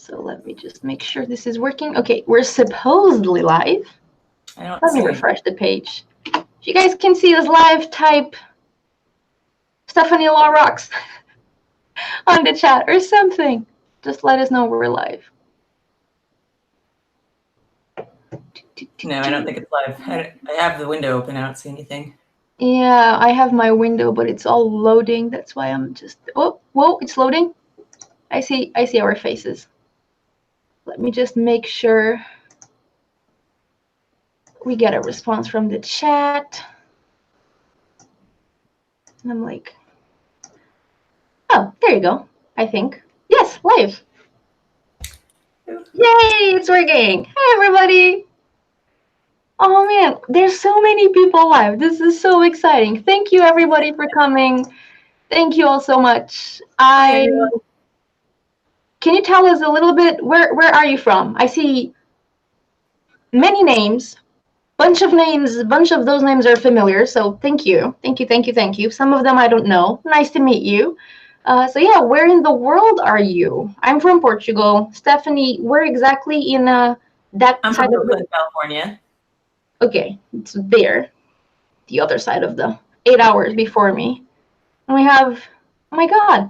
So let me just make sure this is working. Okay, we're supposedly live. Let me refresh the page. If you guys can see us live, type Stephanie Law Rocks on the chat or something. Just let us know we're live. No, I don't think it's live. I have the window open. I don't see anything. Yeah, I have my window, but it's all loading. That's why I'm just... Oh, whoa, it's loading. I see our faces. Let me just make sure we get a response from the chat. And I'm like, oh, there you go, I think. Yes, live. Yay, it's working. Hi, everybody. Oh, man, there's so many people live. This is so exciting. Thank you, everybody, for coming. Thank you all so much. Can you tell us a little bit, where are you from? I see many names. Bunch of those names are familiar, so thank you. Some of them I don't know. Nice to meet you. So yeah, where in the world are you? I'm from Portugal. Stephanie, where exactly in that I'm side from of California. Okay, it's there, the other side of the 8 hours before me. And we have, oh my God,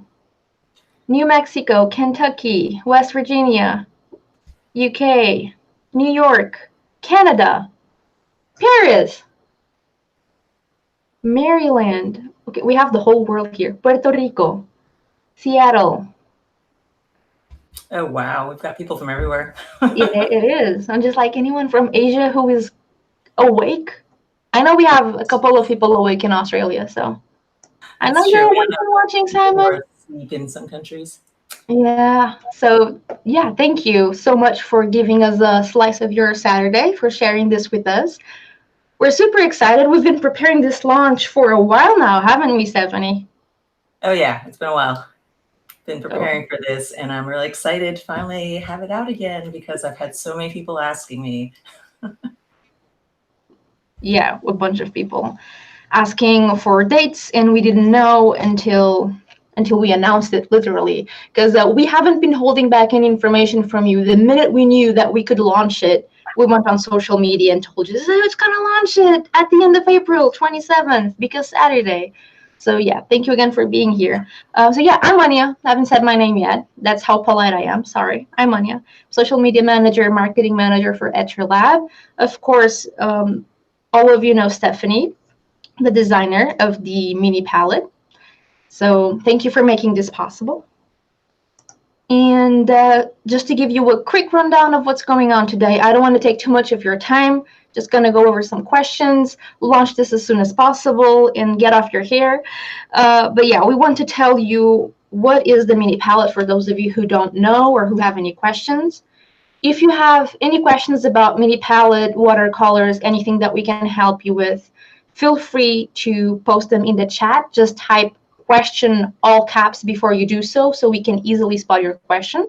New Mexico, Kentucky, West Virginia, UK, New York, Canada, Paris, Maryland. Okay, we have the whole world here. Puerto Rico, Seattle. Oh, wow. We've got people from everywhere. It is. I'm just like, anyone from Asia who is awake? I know we have a couple of people awake in Australia, so. I know you're awake and watching, Simon. Sleep in some countries. Yeah. So, yeah, thank you so much for giving us a slice of your Saturday, for sharing this with us. We're super excited. We've been preparing this launch for a while now, haven't we, Stephanie? Oh, yeah. It's been a while. Been preparing for this, and I'm really excited to finally have it out again because I've had so many people asking me. Yeah, a bunch of people asking for dates, and we didn't know until we announced it, literally, because we haven't been holding back any information from you. The minute we knew that we could launch it, we went on social media and told you, so it's gonna launch it at the end of April 27th, because Saturday. So yeah, thank you again for being here. So yeah, I'm Ânia. I haven't said my name yet. That's how polite I am. Sorry. I'm Ânia, social media manager, marketing manager for Etcher Lab. Of course, all of you know Stephanie, the designer of the mini palette. So thank you for making this possible. And just to give you a quick rundown of what's going on today, I don't want to take too much of your time. Just going to go over some questions, launch this as soon as possible, and get off your hair. But yeah, we want to tell you what is the mini palette for those of you who don't know or who have any questions. If you have any questions about mini palette, watercolors, anything that we can help you with, feel free to post them in the chat. Just type question all caps before you do so we can easily spot your question.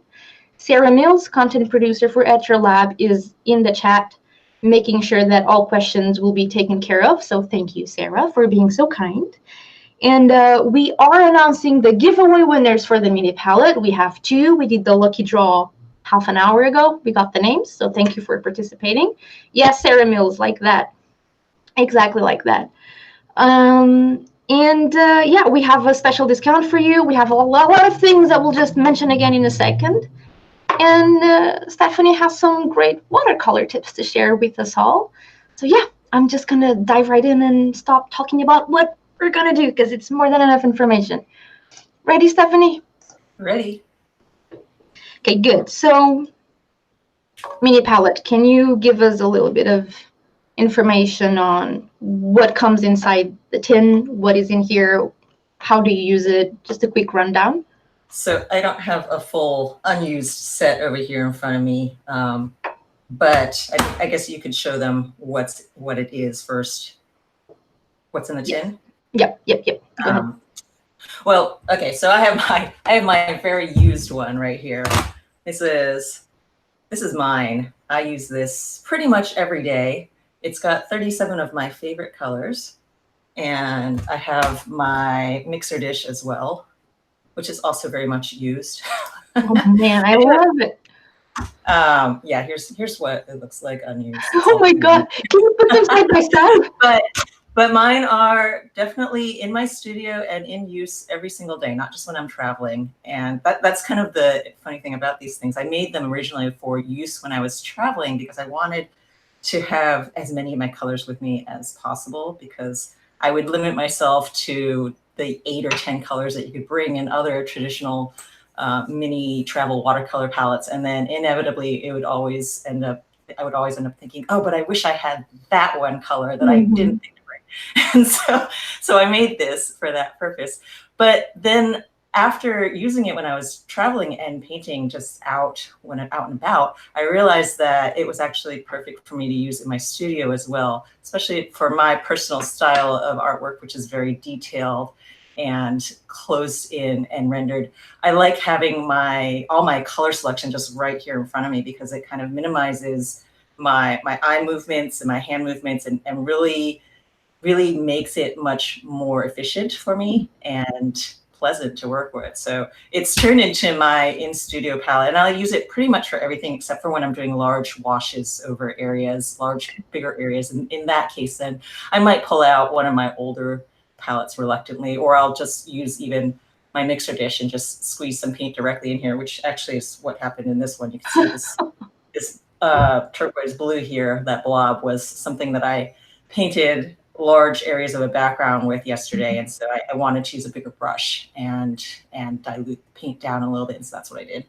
Sarah Mills, content producer for Etcher Lab, is in the chat making sure that all questions will be taken care of. So thank you, Sarah, for being so kind. And we are announcing the giveaway winners for the mini palette. We have two. We did the lucky draw half an hour ago. We got the names, so thank you for participating. Yes, Sarah Mills, like that. Exactly like that. Yeah, we have a special discount for you. We have a lot of things that we'll just mention again in a second. And Stephanie has some great watercolor tips to share with us all. So yeah, I'm just going to dive right in and stop talking about what we're going to do because it's more than enough information. Ready, Stephanie? Ready. Okay, good. So, mini palette, can you give us a little bit of information on what comes inside the tin, what is in here, how do you use it? Just a quick rundown. So I don't have a full unused set over here in front of me, but I guess you could show them what it is first. What's in the tin? Yep. Go ahead. Well, okay, so I have my very used one right here. This is mine. I use this pretty much every day. It's got 37 of my favorite colors, and I have my mixer dish as well, which is also very much used. Oh man, I love it. Yeah, here's what it looks like unused. Oh my God. Can you put them side by side? But mine are definitely in my studio and in use every single day, not just when I'm traveling. And that's kind of the funny thing about these things. I made them originally for use when I was traveling because I wanted to have as many of my colors with me as possible, because I would limit myself to the 8 or 10 colors that you could bring in other traditional mini travel watercolor palettes. And then inevitably I would always end up thinking, oh, but I wish I had that one color that I didn't think to bring. And so I made this for that purpose. But then after using it when I was traveling and painting just out and about, I realized that it was actually perfect for me to use in my studio as well, especially for my personal style of artwork, which is very detailed and closed in and rendered. I like having all my color selection just right here in front of me, because it kind of minimizes my eye movements and my hand movements, and really makes it much more efficient for me and pleasant to work with. So it's turned into my in-studio palette, and I'll use it pretty much for everything except for when I'm doing large washes over areas, bigger areas. And in that case, then I might pull out one of my older palettes reluctantly, or I'll just use even my mixer dish and just squeeze some paint directly in here, which actually is what happened in this one. You can see this turquoise blue here, that blob, was something that I painted large areas of a background with yesterday, and so I wanted to use a bigger brush and dilute the paint down a little bit, and so that's what I did.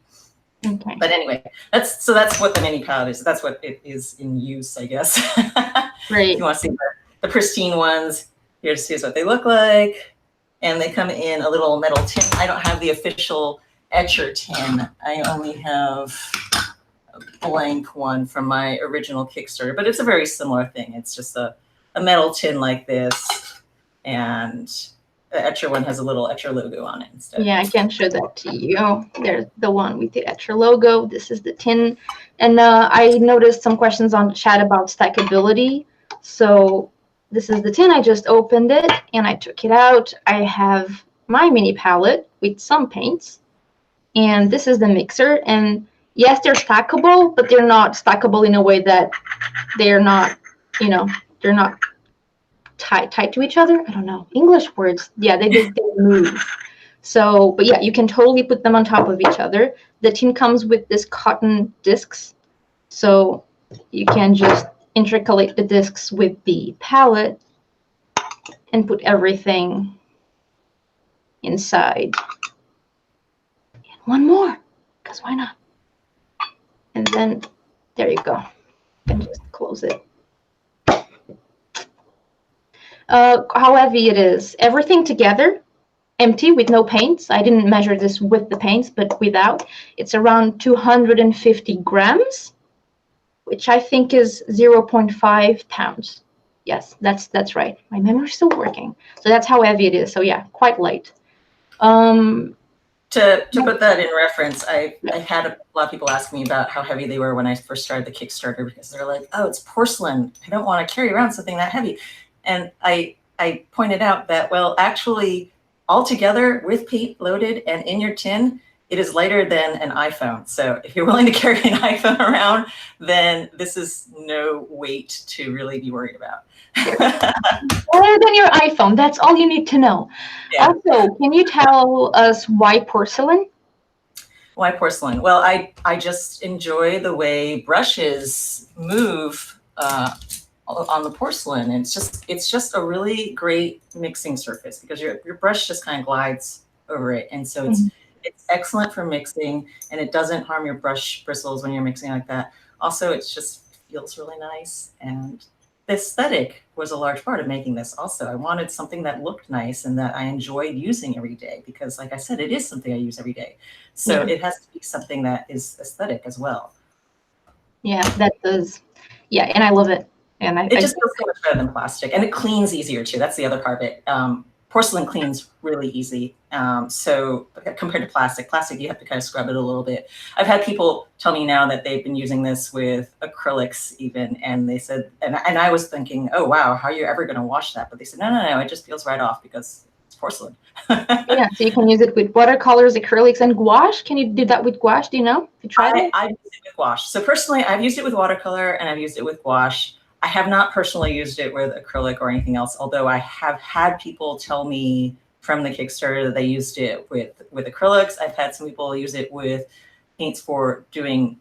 Okay. But anyway, that's what the mini palette is. That's what it is in use, I guess. Great. If you want to see the pristine ones, here's what they look like, and they come in a little metal tin. I don't have the official etcher tin. I only have a blank one from my original Kickstarter, but it's a very similar thing. It's just a metal tin like this, and the etcher one has a little etcher logo on it instead. Yeah, I can show that to you. There's the one with the etcher logo. This is the tin. And I noticed some questions on the chat about stackability. So this is the tin. I just opened it and I took it out. I have my mini palette with some paints. And this is the mixer. And yes, they're stackable, but they're not stackable in a way that they're not, they're not tied to each other. I don't know. English words. Yeah, they move. So, but yeah, you can totally put them on top of each other. The tin comes with this cotton discs. So you can just intercalate the discs with the palette and put everything inside. And one more, because why not? And then there you go. You can just close it. How heavy it is. Everything together, empty with no paints. I didn't measure this with the paints, but without. It's around 250 grams, which I think is 0.5 pounds. Yes, that's right. My memory's still working. So that's how heavy it is. So yeah, quite light. To put that in reference, I had a lot of people ask me about how heavy they were when I first started the Kickstarter, because they're like, oh, it's porcelain. I don't want to carry around something that heavy. And I pointed out that, well, actually, altogether with paint loaded and in your tin, it is lighter than an iPhone. So if you're willing to carry an iPhone around, then this is no weight to really be worried about. Lighter than your iPhone. That's all you need to know. Yeah. Also, can you tell us why porcelain? Why porcelain? Well, I just enjoy the way brushes move on the porcelain. It's just a really great mixing surface, because your brush just kind of glides over it, and so it's excellent for mixing, and it doesn't harm your brush bristles when you're mixing like that. Also, it just feels really nice, and the aesthetic was a large part of making this. Also, I wanted something that looked nice and that I enjoyed using every day, because, like I said, it is something I use every day. So it has to be something that is aesthetic as well. Yeah, that does. Yeah, and I love it. And it just feels so much better than plastic, and it cleans easier too. That's the other part of it. Porcelain cleans really easy. So compared to plastic, you have to kind of scrub it a little bit. I've had people tell me now that they've been using this with acrylics even, and they said, and I was thinking, oh wow, how are you ever going to wash that? But they said, no, it just peels right off, because It's porcelain. Yeah, so you can use it with watercolors, acrylics, and gouache. Can you do that with gouache? Do you know? Have you tried it? I use it with gouache. So personally, I've used it with watercolor and I've used it with gouache. I have not personally used it with acrylic or anything else, although I have had people tell me from the Kickstarter that they used it with acrylics. I've had some people use it with paints for doing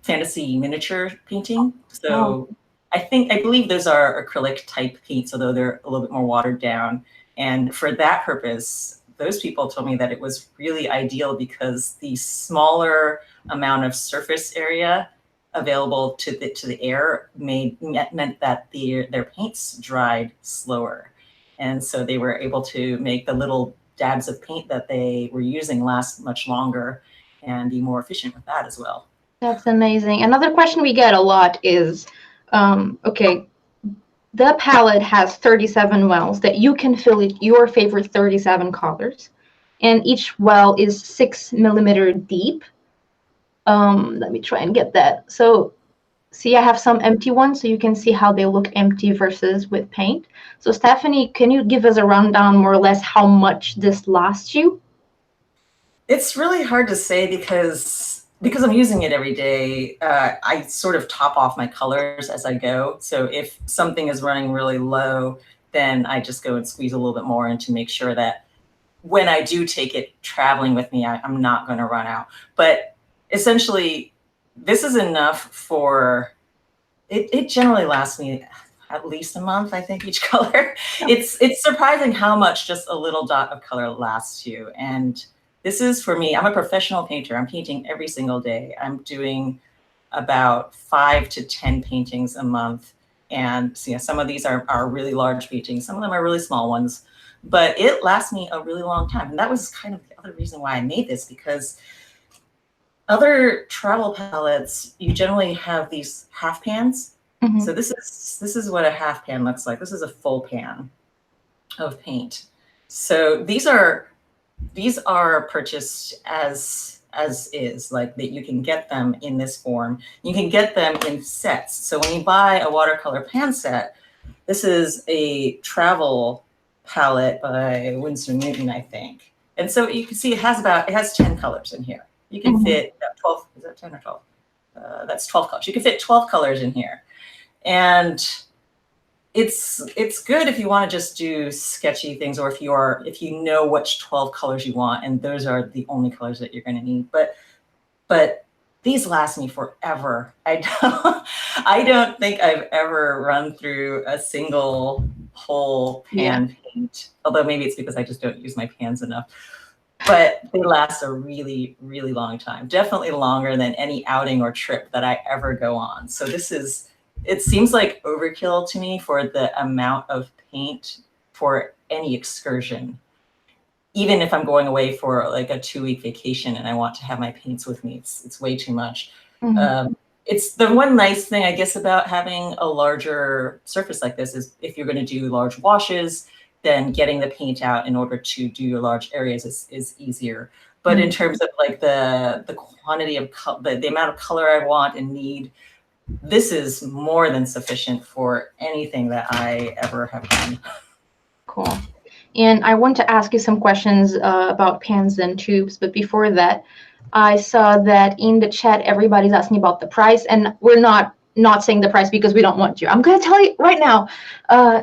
fantasy miniature painting. So I believe those are acrylic type paints, although they're a little bit more watered down. And for that purpose, those people told me that it was really ideal because the smaller amount of surface area available to the air meant that their paints dried slower. And so they were able to make the little dabs of paint that they were using last much longer and be more efficient with that as well. That's amazing. Another question we get a lot is, okay, the palette has 37 wells that you can fill it your favorite 37 colors, and each well is 6 millimeter deep. Let me try and get that. So see, I have some empty ones, so you can see how they look empty versus with paint. So Stephanie, can you give us a rundown more or less how much this lasts you? It's really hard to say because I'm using it every day. I sort of top off my colors as I go. So if something is running really low, then I just go and squeeze a little bit more in to make sure that when I do take it traveling with me, I'm not going to run out. But essentially, this is enough for it. It generally lasts me at least a month, I think, each color. It's surprising how much just a little dot of color lasts you. And this is, for me, I'm a professional painter. I'm painting every single day. I'm doing about 5 to 10 paintings a month. And so, some of these are really large paintings. Some of them are really small ones. But it lasts me a really long time. And that was kind of the other reason why I made this, because other travel palettes, you generally have these half pans. Mm-hmm. So this is what a half pan looks like. This is a full pan of paint. So these are purchased as is, like that you can get them in this form. You can get them in sets. So when you buy a watercolor pan set, this is a travel palette by Winsor Newton, I think. And so you can see it has 10 colors in here. You can fit 12, is that 10 or 12? That's 12 colors. You can fit 12 colors in here. And it's good if you want to just do sketchy things, or if you know which 12 colors you want, and those are the only colors that you're going to need. But these last me forever. I don't think I've ever run through a single whole pan paint, although maybe it's because I just don't use my pans enough. But they last a really, really long time. Definitely longer than any outing or trip that I ever go on. So it seems like overkill to me for the amount of paint for any excursion. Even if I'm going away for like a 2-week vacation and I want to have my paints with me, it's way too much. Mm-hmm. It's the one nice thing, I guess, about having a larger surface like this is if you're going to do large washes, then getting the paint out in order to do large areas is easier. But in terms of like the quantity of the amount of color I want and need, this is more than sufficient for anything that I ever have done. Cool. And I want to ask you some questions about pans and tubes, but before that, I saw that in the chat everybody's asking about the price, and we're not saying the price because we don't want to. I'm going to tell you right now.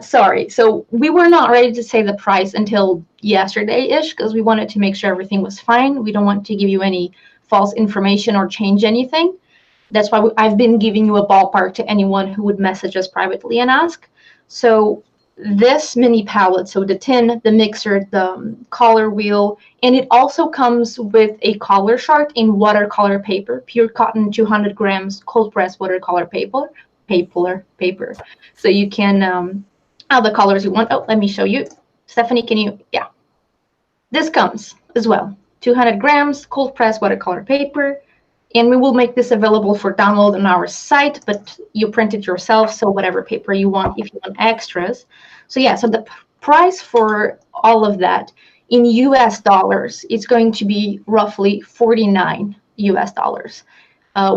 Sorry. So we were not ready to say the price until yesterday-ish because we wanted to make sure everything was fine. We don't want to give you any false information or change anything. That's why I've been giving you a ballpark to anyone who would message us privately and ask. So this mini palette, so the tin, the mixer, the color wheel, and it also comes with a color chart in watercolor paper, pure cotton, 200 grams, cold press watercolor paper. So you can add the colors you want. Oh, let me show you. Stephanie, can you? Yeah. This comes as well. 200 grams, cold press watercolor paper. And we will make this available for download on our site, but you print it yourself, so whatever paper you want, if you want extras. So yeah, so the price for all of that in US dollars, it's going to be roughly $49 US.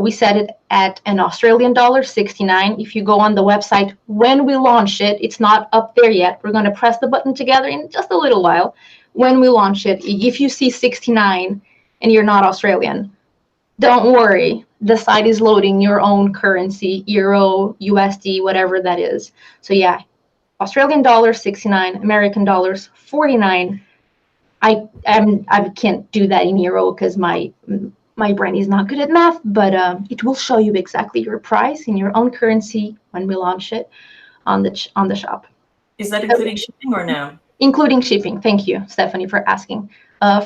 We set it at an Australian dollar, 69. If you go on the website when we launch it, it's not up there yet. We're going to press the button together in just a little while. When we launch it, if you see 69 and you're not Australian, don't worry. The site is loading your own currency, Euro, USD, whatever that is. So yeah, Australian dollars 69, American dollars 49. I can't do that in euro because my brain is not good at math, but it will show you exactly your price in your own currency when we launch it on the shop. Is that including shipping or no? Including shipping. Thank you, Stephanie, for asking.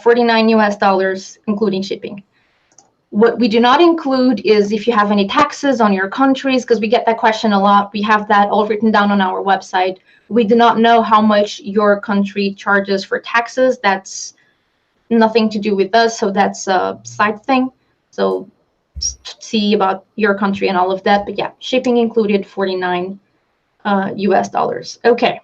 49 US dollars, including shipping. What we do not include is if you have any taxes on your countries, because we get that question a lot. We have that all written down on our website. We do not know how much your country charges for taxes. That's nothing to do with us, so that's a side thing. So see about your country and all of that. But yeah, shipping included, 49 US dollars. Okay.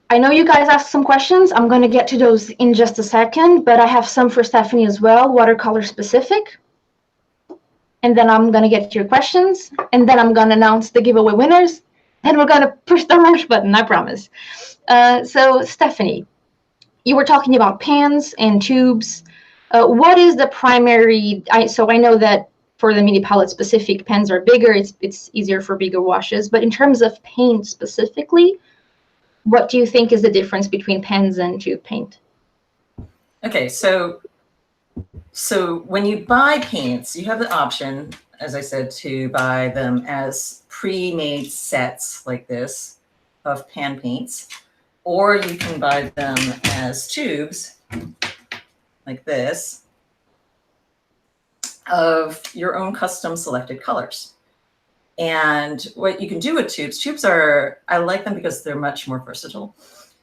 I know you guys asked some questions. I'm going to get to those in just a second, but I have some for Stephanie as well, watercolor specific. And then I'm going to get to your questions, and then I'm going to announce the giveaway winners, and we're going to push the launch button, I promise. So Stephanie, you were talking about pans and tubes. What is the primary? So I know that for the mini palette specific, pens are bigger. It's easier for bigger washes. But in terms of paint specifically, what do you think is the difference between pens and tube paint? Okay, so when you buy paints, you have the option, as I said, to buy them as pre-made sets like this of pan paints, or you can buy them as tubes like this of your own custom selected colors. And what you can do with tubes are, I like them because they're much more versatile.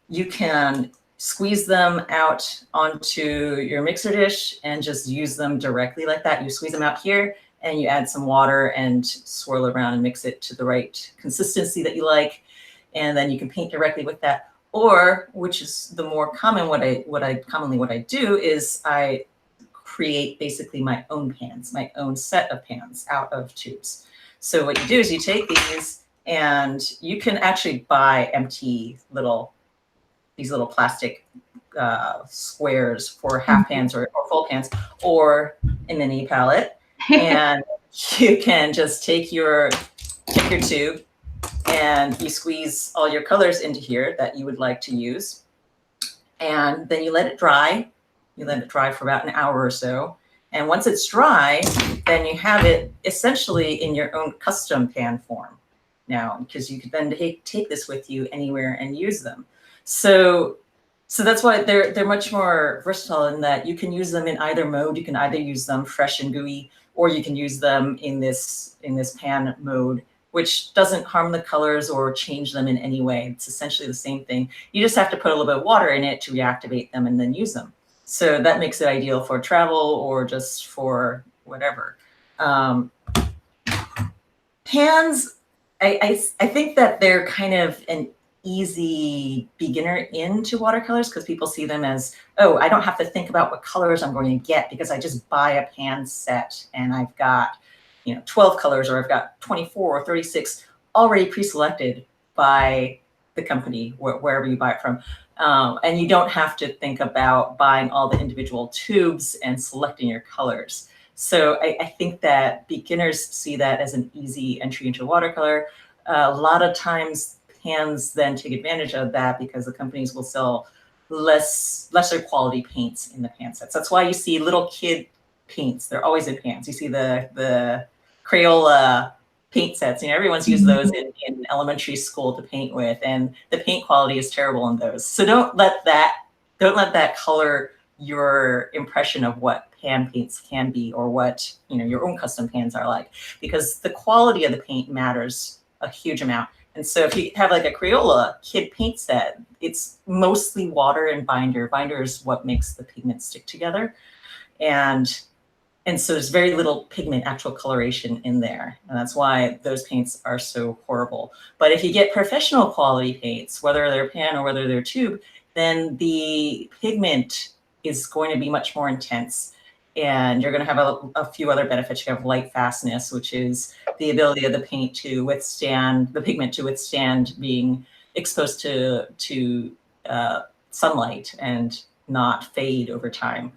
You can squeeze them out onto your mixer dish and just use them directly like that. You squeeze them out here and you add some water and swirl around and mix it to the right consistency that you like. And then you can paint directly with that. Or, which is the more common, what I do is I create basically my own pans, my own set of pans out of tubes. So what you do is you take these and you can actually buy empty these little plastic squares for half pans or full pans or a mini palette. And you can just take your tube and you squeeze all your colors into here that you would like to use. And then you let it dry. You let it dry for about an hour or so. And once it's dry, then you have it essentially in your own custom pan form now, because you could then take this with you anywhere and use them. So that's why they're much more versatile in that you can use them in either mode. You can either use them fresh and gooey, or you can use them in this pan mode, which doesn't harm the colors or change them in any way. It's essentially the same thing. You just have to put a little bit of water in it to reactivate them and then use them. So that makes it ideal for travel or just for whatever. Pans, I think that they're kind of an easy beginner into watercolors because people see them as, oh, I don't have to think about what colors I'm going to get because I just buy a pan set and I've got 12 colors, or I've got 24 or 36 already pre-selected by the company, wherever you buy it from. And you don't have to think about buying all the individual tubes and selecting your colors. So I think that beginners see that as an easy entry into watercolor. A lot of times pans then take advantage of that because the companies will sell lesser quality paints in the pan sets. That's why you see little kid paints. They're always in pans. You see the Crayola paint sets. Everyone's used those in elementary school to paint with, and the paint quality is terrible in those. So don't let that color your impression of what pan paints can be, or what your own custom pans are like, because the quality of the paint matters a huge amount. And so if you have like a Crayola kid paint set, it's mostly water and binder. Binder is what makes the pigment stick together. And so there's very little pigment, actual coloration in there. And that's why those paints are so horrible. But if you get professional quality paints, whether they're pan or whether they're tube, then the pigment is going to be much more intense. And you're going to have a few other benefits. You have light fastness, which is the ability of the paint to withstand, the pigment to withstand being exposed to sunlight and not fade over time.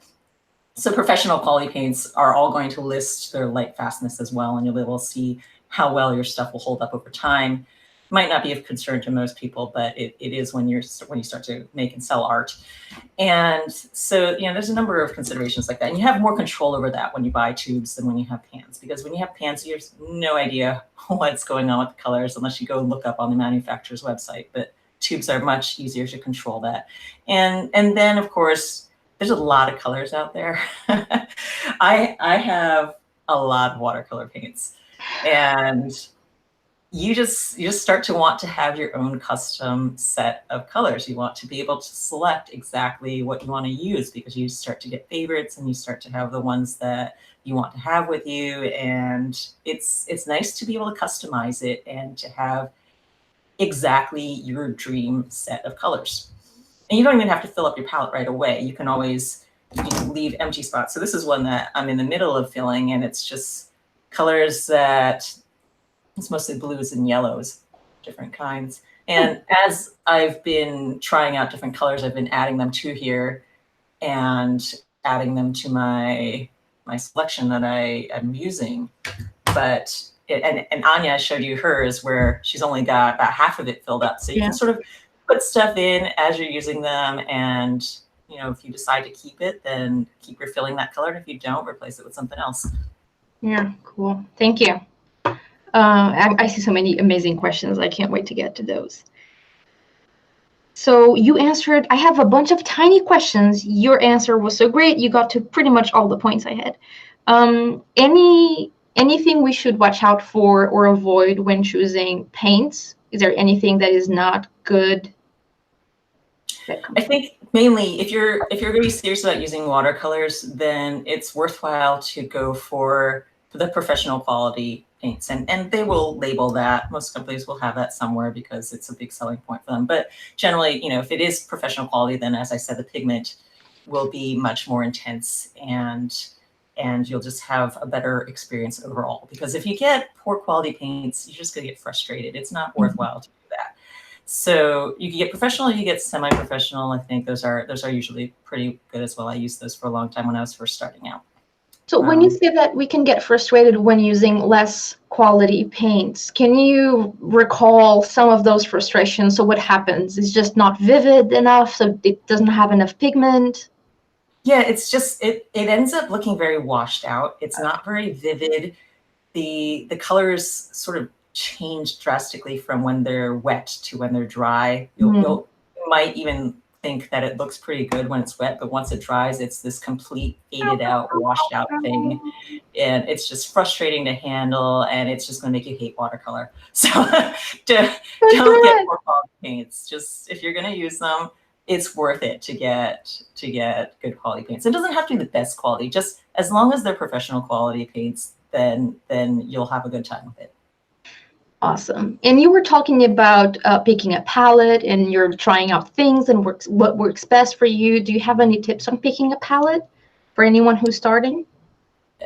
So professional quality paints are all going to list their light fastness as well, and you'll be able to see how well your stuff will hold up over time. Might not be of concern to most people, but it is when you start to make and sell art. And so, there's a number of considerations like that. And you have more control over that when you buy tubes than when you have pans, because when you have pans, you have no idea what's going on with the colors unless you go look up on the manufacturer's website. But tubes are much easier to control that. And then, of course, there's a lot of colors out there. I have a lot of watercolor paints, and you just start to want to have your own custom set of colors. You want to be able to select exactly what you want to use, because you start to get favorites and you start to have the ones that you want to have with you. And it's nice to be able to customize it and to have exactly your dream set of colors. And you don't even have to fill up your palette right away. You can always leave empty spots. So this is one that I'm in the middle of filling, and it's just colors that it's mostly blues and yellows, different kinds. And as I've been trying out different colors, I've been adding them to here and adding them to my selection that I am using. But and Ânia showed you hers, where she's only got about half of it filled up. So you can sort of put stuff in as you're using them, and if you decide to keep it, then keep refilling that color. And if you don't, replace it with something else. Yeah, cool. Thank you. I see so many amazing questions. I can't wait to get to those. So you answered, I have a bunch of tiny questions. Your answer was so great. You got to pretty much all the points I had. Anything we should watch out for or avoid when choosing paints? Is there anything that is not good? I think mainly if you're going to be serious about using watercolors, then it's worthwhile to go for the professional quality paints, and they will label that. Most companies will have that somewhere because it's a big selling point for them. But generally, if it is professional quality, then as I said, the pigment will be much more intense, and you'll just have a better experience overall. Because if you get poor quality paints, you're just going to get frustrated. It's not worthwhile to do that. So you can get professional, you get semi-professional. I think those are usually pretty good as well. I used those for a long time when I was first starting out. So when you say that we can get frustrated when using less quality paints, can you recall some of those frustrations? So what happens? It's just not vivid enough, so it doesn't have enough pigment? Yeah, it's just, it ends up looking very washed out. It's not very vivid. The colors sort of change drastically from when they're wet to when they're dry. You might even think that it looks pretty good when it's wet, but once it dries, it's this complete faded out, washed out thing. And it's just frustrating to handle, and it's just going to make you hate watercolor. So don't get more quality paints. Just if you're going to use them, it's worth it to get good quality paints. It doesn't have to be the best quality, just as long as they're professional quality paints, then you'll have a good time with it. Awesome. And you were talking about picking a palette, and you're trying out things and what works best for you. Do you have any tips on picking a palette for anyone who's starting?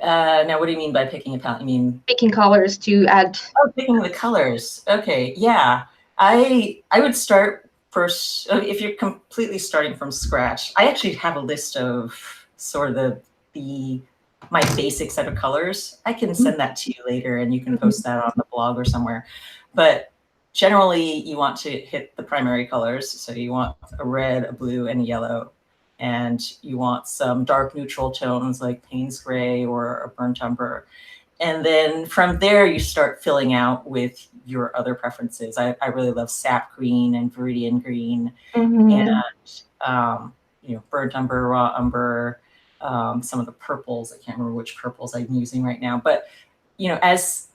Now, what do you mean by picking a palette? You mean picking colors to add? Oh, picking the colors. Okay, yeah. I would start first, if you're completely starting from scratch. I actually have a list of sort of my basic set of colors. I can send that to you later, and you can post that on the blog or somewhere. But generally, you want to hit the primary colors. So you want a red, a blue, and a yellow. And you want some dark neutral tones like Payne's Gray or a burnt umber. And then from there, you start filling out with your other preferences. I really love sap green and viridian green, and burnt umber, raw umber, some of the purples. I can't remember which purples I'm using right now. But as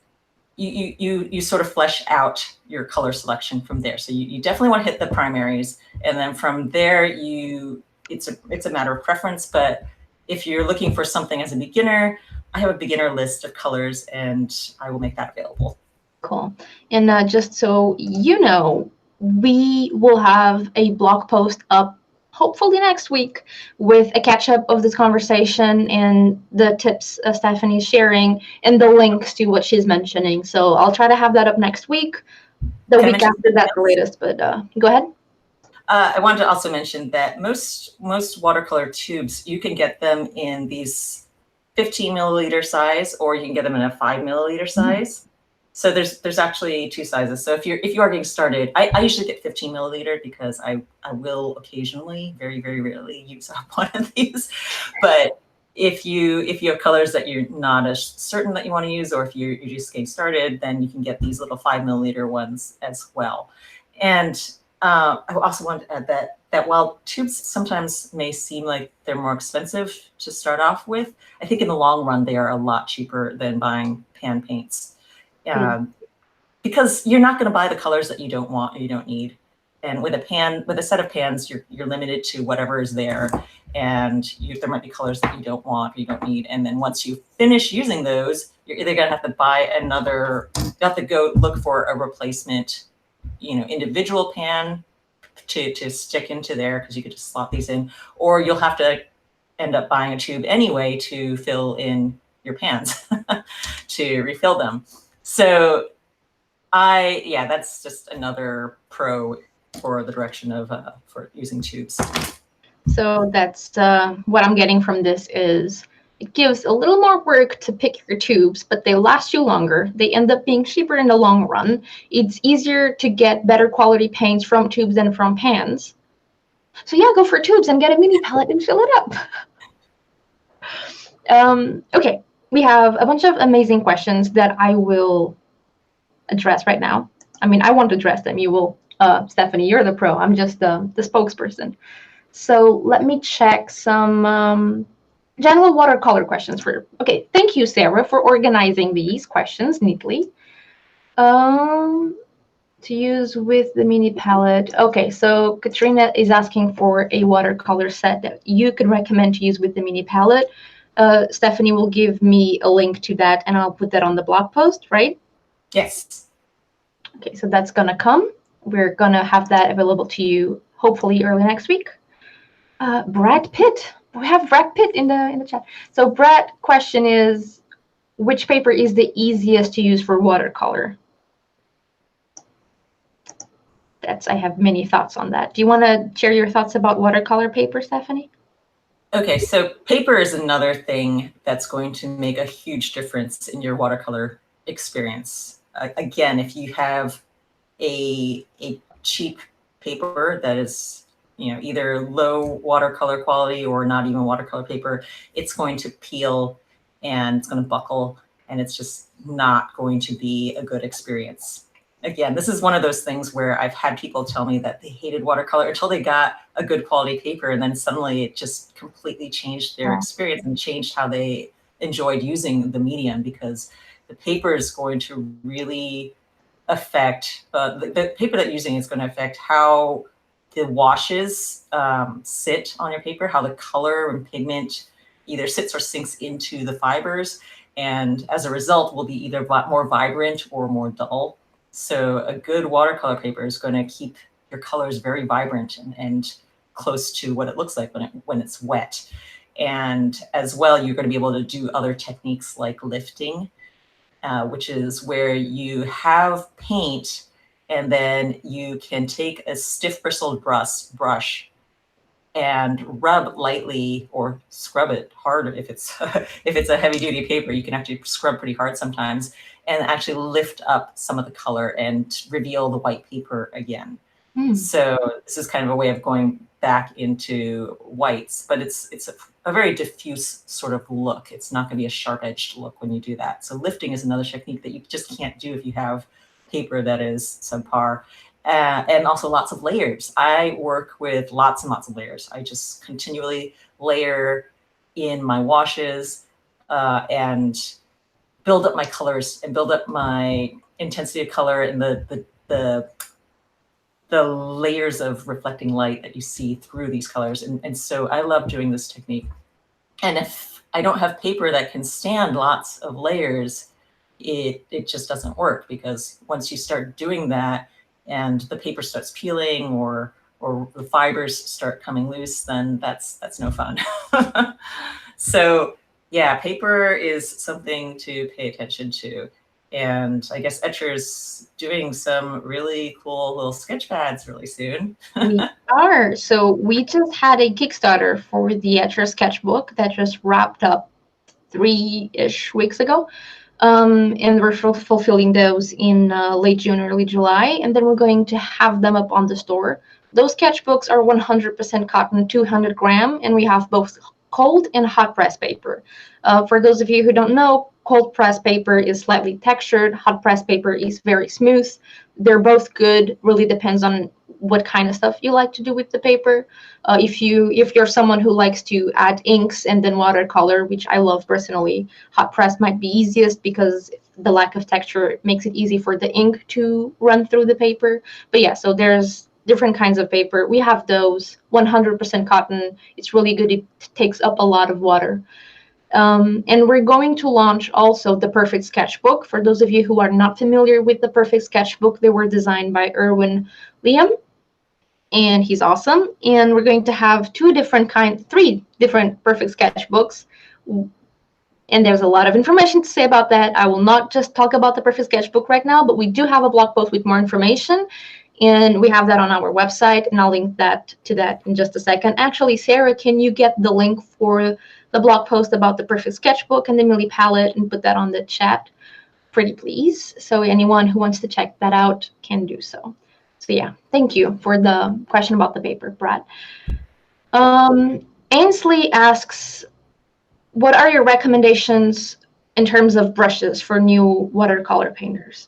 you sort of flesh out your color selection from there. So you definitely want to hit the primaries, and then from there it's a matter of preference. But if you're looking for something as a beginner, I have a beginner list of colors, and I will make that available. Cool. And just so you know, we will have a blog post up hopefully next week with a catch up of this conversation and the tips Stephanie's sharing and the links to what she's mentioning. So I'll try to have that up next week, the Can I week mention after that, the latest. But go ahead. I wanted to also mention that most watercolor tubes, you can get them in these 15 milliliter size, or you can get them in a 5 milliliter size. So there's actually two sizes. So if you are getting started, I usually get 15 milliliter because I will occasionally, very, very rarely use up one of these. But if you have colors that you're not as certain that you want to use, or if you're just getting started, then you can get these little 5 milliliter ones as well. And I also want to add that while tubes sometimes may seem like they're more expensive to start off with, I think in the long run they are a lot cheaper than buying pan paints. Because you're not going to buy the colors that you don't want or you don't need. And with a set of pans, you're limited to whatever is there, and there might be colors that you don't want or you don't need. And then once you finish using those, you're either going to have to buy another, you have to go look for a replacement, individual pan to stick into there, because you could just slot these in, or you'll have to end up buying a tube anyway to fill in your pans to refill them. So that's just another pro for the direction of for using tubes. So that's what I'm getting from this is it gives a little more work to pick your tubes, but they last you longer. They end up being cheaper in the long run. It's easier to get better quality paints from tubes than from pans. So yeah, go for tubes and get a mini palette and fill it up. Okay, we have a bunch of amazing questions that I will address right now. I mean, I won't address them. You will. Stephanie, you're the pro. I'm just the spokesperson. So let me check some general watercolor questions for. Okay, thank you, Sarah, for organizing these questions neatly. To use with the mini palette. Okay, so Katrina is asking for a watercolor set that you could recommend to use with the mini palette. Stephanie will give me a link to that, and I'll put that on the blog post, right? Yes. Okay, so that's gonna come. We're gonna have that available to you hopefully early next week. Brad Pitt. We have Brad Pitt in the chat. So Brad, question is, which paper is the easiest to use for watercolor? I have many thoughts on that. Do you want to share your thoughts about watercolor paper, Stephanie? Okay, so paper is another thing that's going to make a huge difference in your watercolor experience. Again, if you have a cheap paper that is either low watercolor quality or not even watercolor paper, it's going to peel and it's going to buckle, and it's just not going to be a good experience. Again, this is one of those things where I've had people tell me that they hated watercolor until they got a good quality paper, and then suddenly it just completely changed their experience and changed how they enjoyed using the medium, because the paper is going to really affect the paper that you're using is going to affect how the washes sit on your paper, how the color and pigment either sits or sinks into the fibers, and as a result will be either more vibrant or more dull. So a good watercolor paper is going to keep your colors very vibrant and close to what it looks like when it's wet. And as well, you're going to be able to do other techniques like lifting, which is where you have paint and then you can take a stiff bristled brush and rub lightly or scrub it hard. If it's a heavy duty paper, you can actually scrub pretty hard sometimes and actually lift up some of the color and reveal the white paper again. So this is kind of a way of going back into whites, but it's a very diffuse sort of look. It's not going to be a sharp-edged look when you do that. So lifting is another technique that you just can't do if you have paper that is subpar. And also lots of layers. I work with lots and lots of layers. I just continually layer in my washes and build up my colors and build up my intensity of color and the layers of reflecting light that you see through these colors. And so I love doing this technique. And if I don't have paper that can stand lots of layers, it just doesn't work, because once you start doing that and the paper starts peeling or the fibers start coming loose, then that's no fun. So yeah, paper is something to pay attention to. And I guess Etcher's doing some really cool little sketch pads really soon. We are. So we just had a Kickstarter for the Etcher sketchbook that just wrapped up 3-ish weeks ago. And we're fulfilling those in late June, early July, and then we're going to have them up on the store. Those sketchbooks are 100% cotton, 200 gram, and we have both cold and hot press paper. For those of you who don't know, cold press paper is slightly textured, hot press paper is very smooth. They're both good, really depends on what kind of stuff you like to do with the paper. If you're someone who likes to add inks and then watercolor, which I love personally, hot press might be easiest because the lack of texture makes it easy for the ink to run through the paper. But yeah, so there's different kinds of paper. We have those 100% cotton. It's really good. It takes up a lot of water. And we're going to launch also the Perfect Sketchbook. For those of you who are not familiar with the Perfect Sketchbook, they were designed by Erwin Liam, and he's awesome. And we're going to have 3 different Perfect Sketchbooks. And there's a lot of information to say about that. I will not just talk about the Perfect Sketchbook right now, but we do have a blog post with more information. And we have that on our website, and I'll link to that in just a second. Actually, Sarah, can you get the link for the blog post about the Perfect Sketchbook and the Millie palette and put that on the chat, pretty please? So anyone who wants to check that out can do so. So yeah, thank you for the question about the paper, Brad. Ainsley asks, what are your recommendations in terms of brushes for new watercolor painters?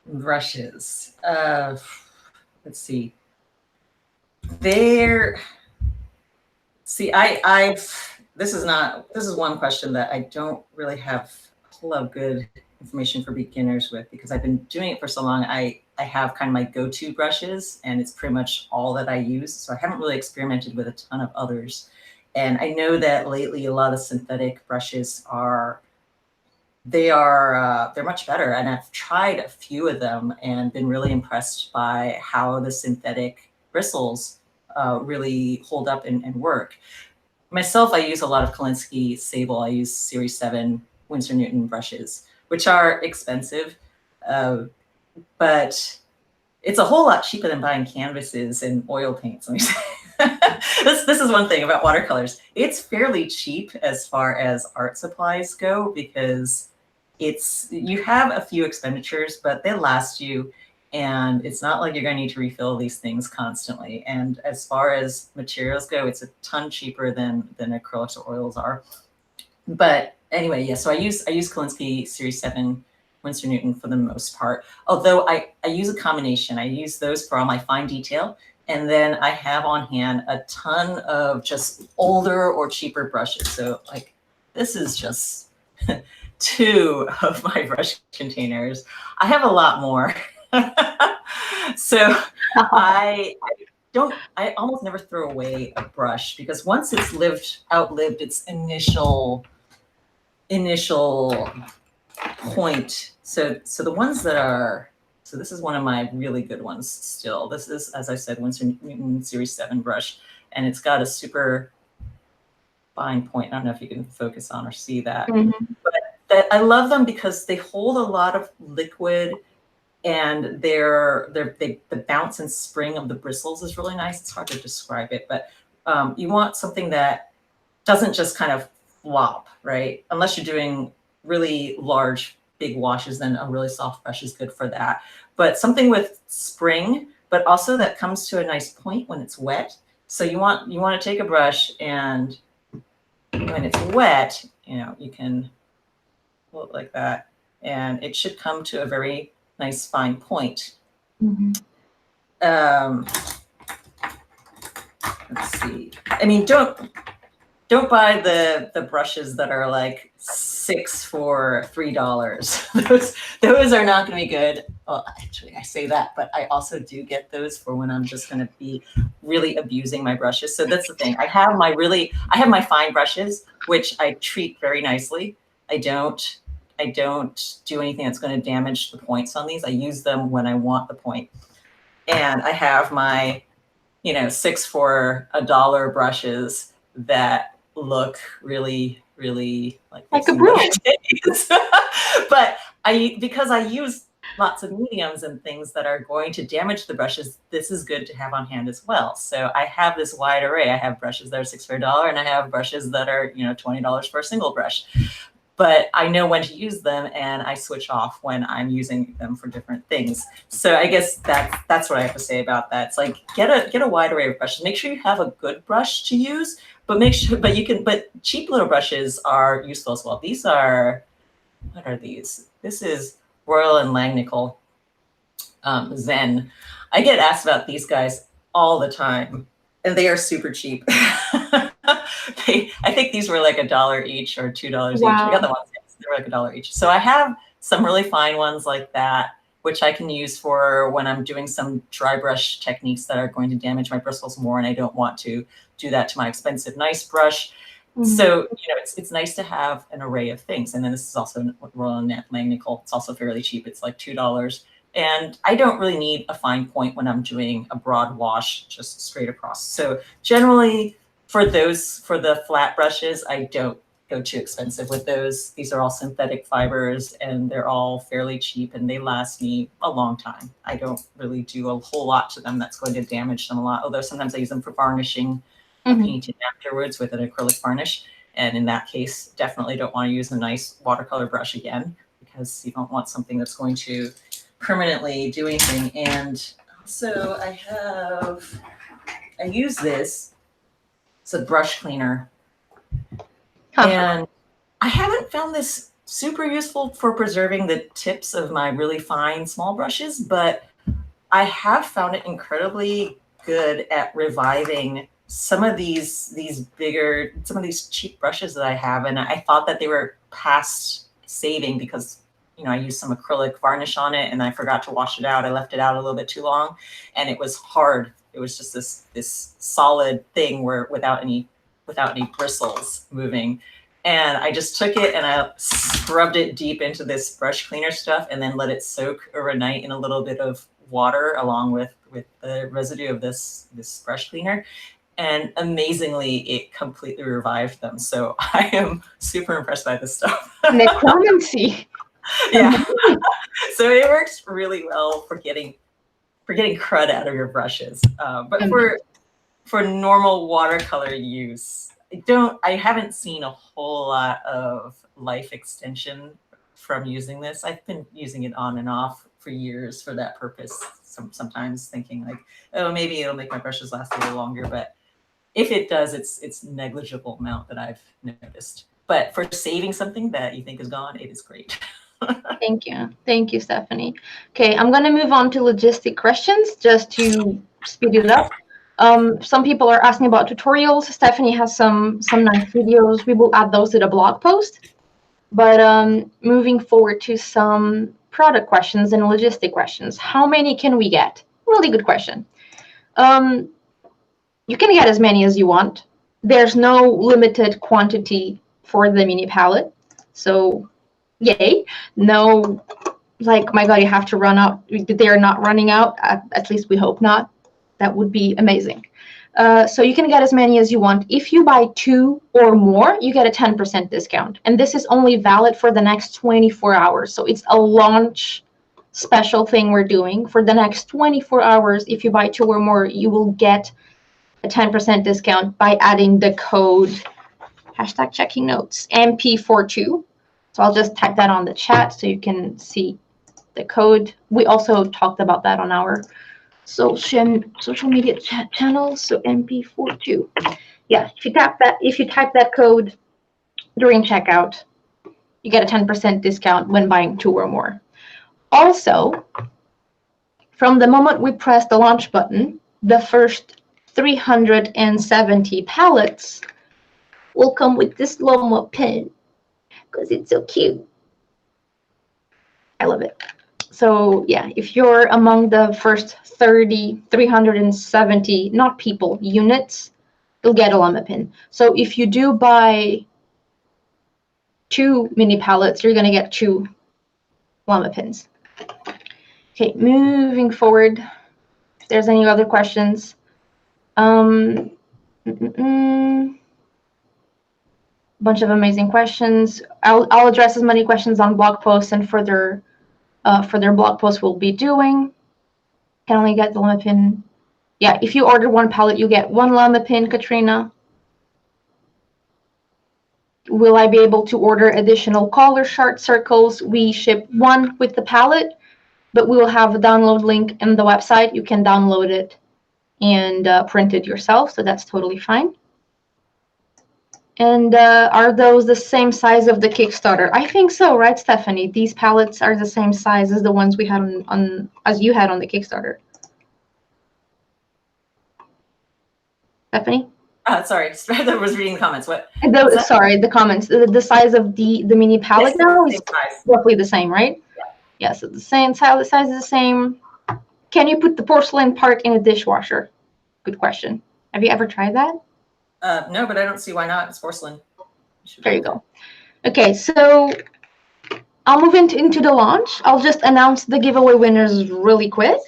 Brushes. Let's see. This is one question that I don't really have a whole lot of good information for beginners with, because I've been doing it for so long. I have kind of my go-to brushes, and it's pretty much all that I use. So I haven't really experimented with a ton of others. And I know that lately a lot of synthetic brushes they're much better. And I've tried a few of them and been really impressed by how the synthetic bristles really hold up and work. Myself, I use a lot of Kolinsky Sable. I use Series 7 Winsor Newton brushes, which are expensive, but it's a whole lot cheaper than buying canvases and oil paints. Let me say. This is one thing about watercolors. It's fairly cheap as far as art supplies go, because you have a few expenditures, but they last you, and it's not like you're going to need to refill these things constantly. And as far as materials go, it's a ton cheaper than acrylics or oils are. But anyway, yeah, so I use Kolinsky Series 7 Winsor Newton for the most part, although I use a combination. I use those for all my fine detail, and then I have on hand a ton of just older or cheaper brushes. So like this is just 2 of my brush containers. I have a lot more. So I almost never throw away a brush, because once it's outlived its initial point. So the ones that are, so this is one of my really good ones still. This is, as I said, Winsor Newton Series 7 brush, and it's got a super fine point. I don't know if you can focus on or see that. Mm-hmm. But I love them because they hold a lot of liquid, and the bounce and spring of the bristles is really nice. It's hard to describe it, but you want something that doesn't just kind of flop, right? Unless you're doing really large, big washes, then a really soft brush is good for that. But something with spring, but also that comes to a nice point when it's wet. So you want to take a brush, and when it's wet, you can pull it like that, and it should come to a very nice fine point. Mm-hmm. Let's see. I mean, don't buy the brushes that are like 6 for $3. Those are not going to be good. Well, actually, I say that, but I also do get those for when I'm just going to be really abusing my brushes. So that's the thing. I have my fine brushes, which I treat very nicely. I don't do anything that's going to damage the points on these. I use them when I want the point. And I have my, 6 for $1 brushes that look really, really like they've Like a seen broom. better days. But because I use lots of mediums and things that are going to damage the brushes, this is good to have on hand as well. So I have this wide array. I have brushes that are 6 for $1, and I have brushes that are, $20 for a single brush. But I know when to use them, and I switch off when I'm using them for different things. So I guess that's what I have to say about that. It's like get a wide array of brushes. Make sure you have a good brush to use, but but cheap little brushes are useful as well. These are, what are these? This is Royal and Langnickel Zen. I get asked about these guys all the time, and they are super cheap. I think these were like $1 each or $2 each. I got the ones, they were like $1 each. So I have some really fine ones like that, which I can use for when I'm doing some dry brush techniques that are going to damage my bristles more, and I don't want to do that to my expensive, nice brush. Mm-hmm. So, it's nice to have an array of things. And then this is also Royal and Langnickel. It's also fairly cheap. It's like $2. And I don't really need a fine point when I'm doing a broad wash just straight across. So generally for the flat brushes, I don't go too expensive with those. These are all synthetic fibers, and they're all fairly cheap, and they last me a long time. I don't really do a whole lot to them that's going to damage them a lot, although sometimes I use them for varnishing a painting afterwards with an acrylic varnish. And in that case, definitely don't want to use a nice watercolor brush again, because you don't want something that's going to permanently do anything. And also I use this. It's a brush cleaner. And I haven't found this super useful for preserving the tips of my really fine small brushes, but I have found it incredibly good at reviving some of these cheap brushes that I have. And I thought that they were past saving because I used some acrylic varnish on it and I forgot to wash it out. I left it out a little bit too long, and it was hard. It was just this solid thing without any bristles moving. And I just took it and I scrubbed it deep into this brush cleaner stuff, and then let it soak overnight in a little bit of water along with the residue of this brush cleaner. And amazingly, it completely revived them. So I am super impressed by this stuff. Necromancy. Yeah. So it works really well for getting crud out of your brushes. But for normal watercolor use, I haven't seen a whole lot of life extension from using this. I've been using it on and off for years for that purpose. Sometimes thinking like, oh, maybe it'll make my brushes last a little longer. But if it does, it's negligible amount that I've noticed. But for saving something that you think is gone, it is great. Thank you, Stephanie. Okay, I'm going to move on to logistic questions just to speed it up. Some people are asking about tutorials. Stephanie has some nice videos. We will add those to the blog post. But moving forward to some product questions and logistic questions. How many can we get? Really good question. You can get as many as you want. There's no limited quantity for the mini palette. So yay. No, like, my God, you have to run out. They're not running out. At least we hope not. That would be amazing. So you can get as many as you want. If you buy 2 or more, you get a 10% discount. And this is only valid for the next 24 hours. So it's a launch special thing we're doing. For the next 24 hours, if you buy 2 or more, you will get a 10% discount by adding the code #checking-notes MP42. So I'll just type that on the chat so you can see the code. We also talked about that on our social media channels. So MP42. Yeah, if you type that code during checkout, you get a 10% discount when buying 2 or more. Also, from the moment we press the launch button, the first 370 palettes will come with this Llama Pin because it's so cute. I love it. So yeah, if you're among the first 370, not people, units, you'll get a Llama Pin. So if you do buy 2 mini palettes, you're going to get 2 Llama Pins. Okay, moving forward. there's any other questions. Bunch of amazing questions. I'll address as many questions on blog posts and further blog posts we'll be doing. Can only get the Llama Pin. Yeah, if you order one palette, you get one Llama Pin, Katrina. Will I be able to order additional color chart circles? We ship one with the palette, but we will have a download link in the website. You can download it and print it yourself, so that's totally fine. And are those the same size of the Kickstarter? I think so, right, Stephanie? These palettes are the same size as the ones we had as you had on the Kickstarter. Stephanie? Sorry, I was reading the comments. What? Sorry, the comments. The size of the mini palette now is roughly the same, right? Yeah, so the same size. The size is the same. Can you put the porcelain part in a dishwasher? Good question. Have you ever tried that? No, but I don't see why not. It's porcelain. There you go. Okay, so I'll move into the launch. I'll just announce the giveaway winners really quick.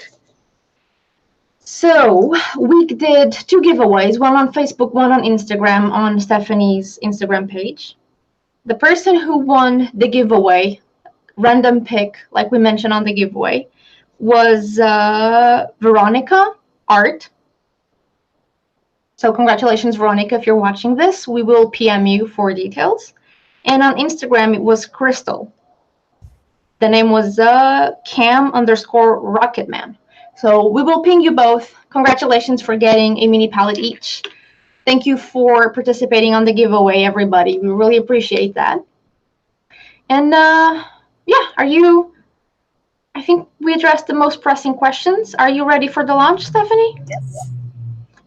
So we did 2 giveaways, one on Facebook, one on Instagram, on Stephanie's Instagram page. The person who won the giveaway, random pick, like we mentioned on the giveaway, was Veronica Art. So congratulations, Veronica, if you're watching this. We will PM you for details. And on Instagram, it was Crystal. The name was Cam_Rocketman. So we will ping you both. Congratulations for getting a mini palette each. Thank you for participating on the giveaway, everybody. We really appreciate that. And yeah, I think we addressed the most pressing questions. Are you ready for the launch, Stephanie? Yes.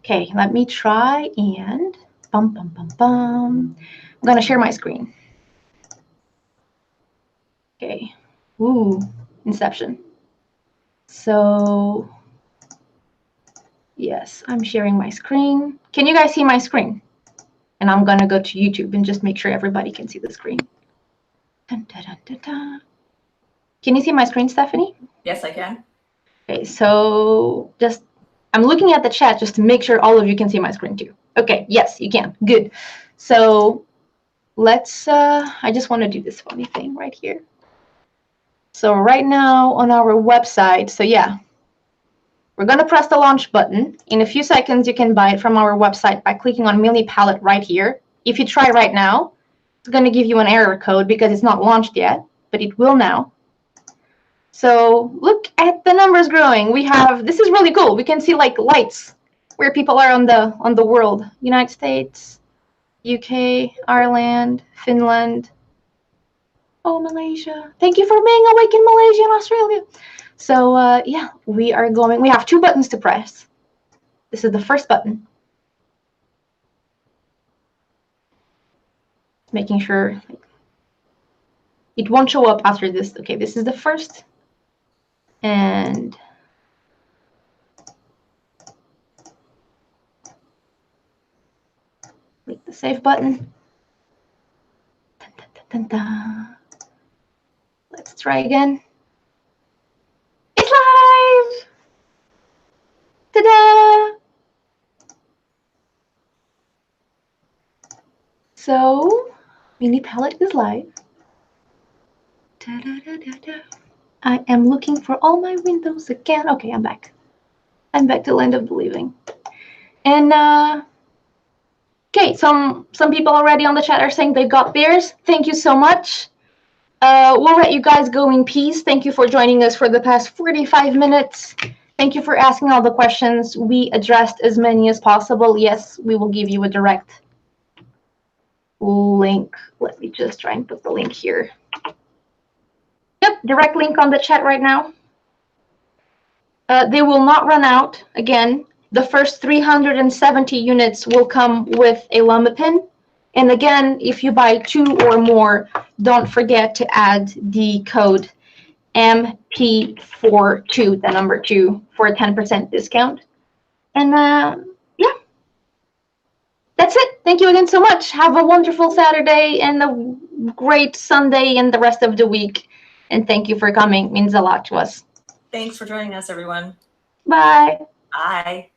Okay, let me try and I'm gonna share my screen. Okay. Ooh, Inception. So yes, I'm sharing my screen. Can you guys see my screen? And I'm gonna go to YouTube and just make sure everybody can see the screen. Dun, dun, dun, dun, dun. Can you see my screen, Stephanie? Yes, I can. Okay, so I'm looking at the chat just to make sure all of you can see my screen too. Okay, yes, you can. Good. So let's, I just want to do this funny thing right here. So right now on our website, so yeah, we're going to press the launch button. In a few seconds, you can buy it from our website by clicking on Mini Palette right here. If you try right now, it's going to give you an error code because it's not launched yet, but it will now. So look at the numbers growing. We have, this is really cool. We can see like lights where people are on the world. United States, UK, Ireland, Finland. Oh, Malaysia. Thank you for being awake in Malaysia and Australia. So yeah, we have 2 buttons to press. This is the first button. Making sure it won't show up after this. Okay, this is the first. And click the save button. Dun, dun, dun, dun, dun. Let's try again. It's live! Ta-da! So, Mini Palette is live. Ta-da-da-da-da. I am looking for all my windows again. Okay, I'm back. I'm back to Land of Believing. And okay, some people already on the chat are saying they got theirs. Thank you so much. We'll let you guys go in peace. Thank you for joining us for the past 45 minutes. Thank you for asking all the questions. We addressed as many as possible. Yes, we will give you a direct link. Let me just try and put the link here. Yep, direct link on the chat right now. They will not run out. Again, the first 370 units will come with a Llama Pin. And again, if you buy 2 or more, don't forget to add the code MP42, the number 2, for a 10% discount. And yeah, that's it. Thank you again so much. Have a wonderful Saturday and a great Sunday and the rest of the week. And thank you for coming. It means a lot to us. Thanks for joining us, everyone. Bye. Bye.